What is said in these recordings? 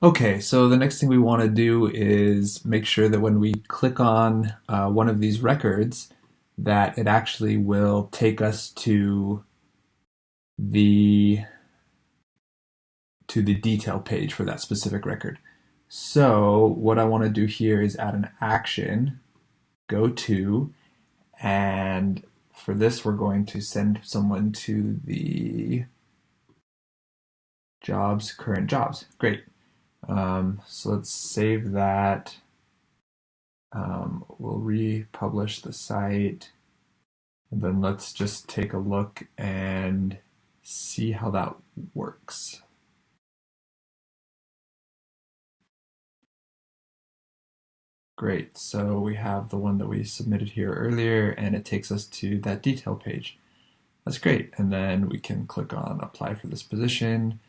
Okay, so the next thing we want to do is make sure that when we click on one of these records, that it actually will take us the to the detail page for that specific record. So what I want to do here is add an action, go to, and for this we're going to send someone to the jobs, current jobs. Great. So let's save that. We'll republish the site, and then let's just take a look and see how that works. Great, so we have the one that we submitted here earlier, and it takes us to that detail page. That's great, and then we can click on apply for this position,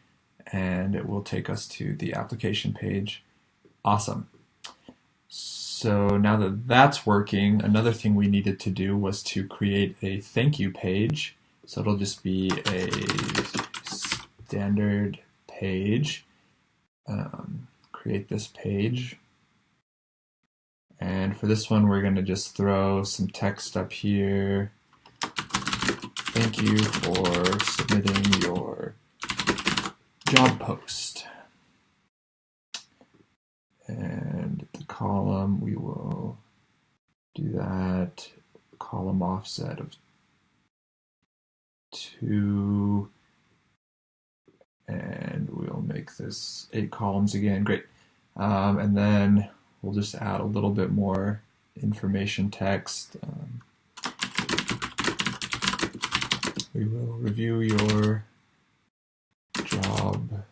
and it will take us to the application page. Awesome. So now that that's working, another thing we needed to do was to create a thank you page. So it'll just be a standard page. Create this page. And for this one, we're going to just throw some text up here. Thank you for submitting your job post. And the column, we will do that column offset of 2, and we'll make this 8 columns again. Great. And then we'll just add a little bit more information text. We will review your job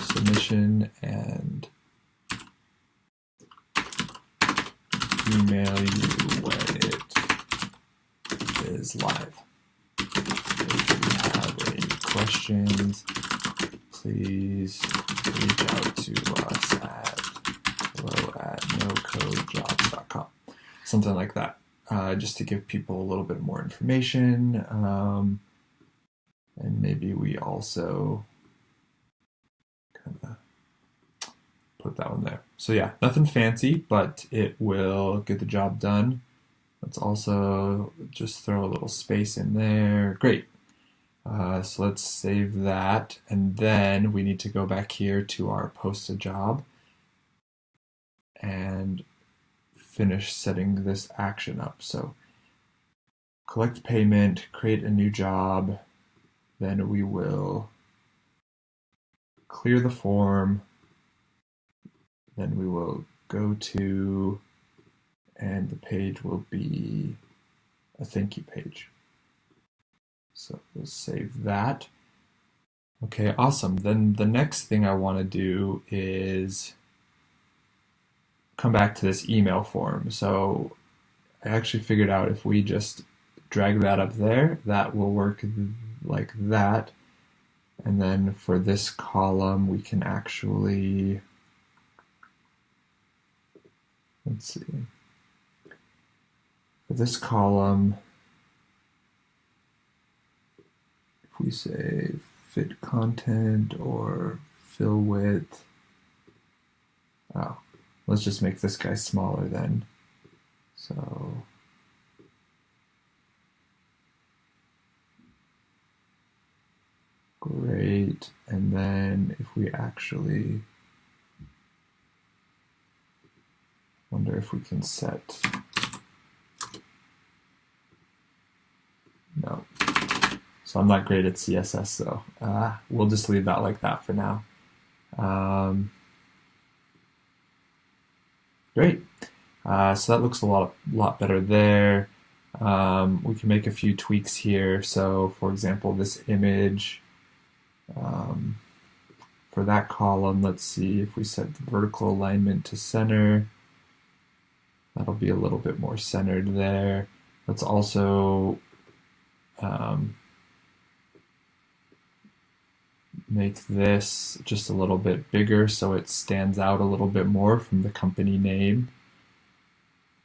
submission and email you when it is live. If you have any questions, please reach out to us at hello@nocodejobs.com. Something like that, just to give people a little bit more information. And maybe we also kind of put that one there. So yeah, nothing fancy, but it will get the job done. Let's also just throw a little space in there. Great. So let's save that, and then we need to go back here to our post a job and finish setting this action up. So collect payment, create a new job, then we will clear the form, then we will go to, and the page will be a thank you page. So we'll save that. Okay, awesome. Then the next thing I want to do is come back to this email form. So I actually figured out if we just drag that up there, that will work like that. And then for this column, we can actually, let's see, for this column, if we say fit content or fill width, oh, let's just make this guy smaller then. So great. And then if we actually wonder if we can set, no. So I'm not great at CSS, so we'll just leave that like that for now. Great. So that looks a lot better there. We can make a few tweaks here. So for example, this image, for that column, let's see if we set the vertical alignment to center. That'll be a little bit more centered there. Let's also make this just a little bit bigger so it stands out a little bit more from the company name.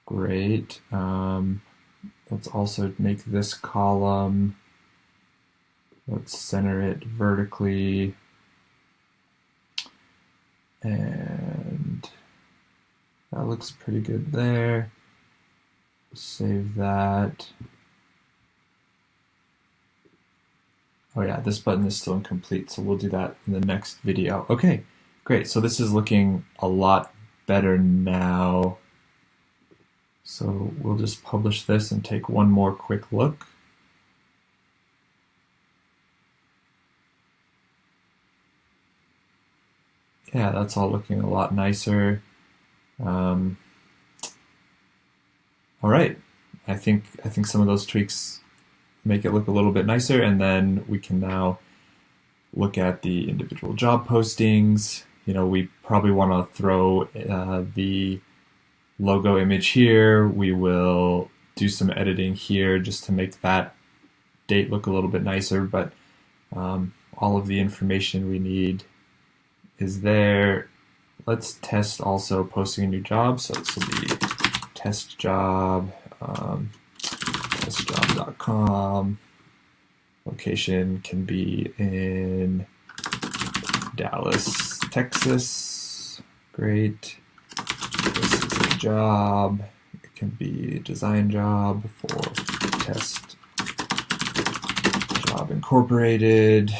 Great. Let's also make this column, let's center it vertically. And that looks pretty good there. Save that. Oh yeah, this button is still incomplete, so we'll do that in the next video. Okay, great. So this is looking a lot better now. So we'll just publish this and take one more quick look. Yeah, that's all looking a lot nicer. All right, I think some of those tweaks make it look a little bit nicer, and then we can now look at the individual job postings. You know, we probably want to throw the logo image here. We will do some editing here just to make that date look a little bit nicer, but all of the information we need is there. Let's test also posting a new job. So this will be test job, testjob.com. Location can be in Dallas, Texas. Great. This is a job. It can be a design job for Test Job Incorporated.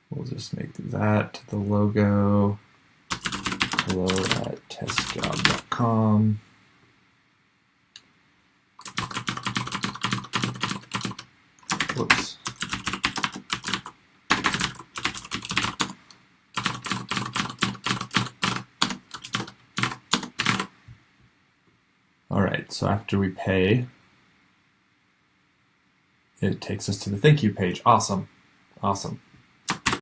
We'll just make that the logo. Hello at testjob.com. Whoops. All right, so after we pay, it takes us to the thank you page. Awesome. Awesome.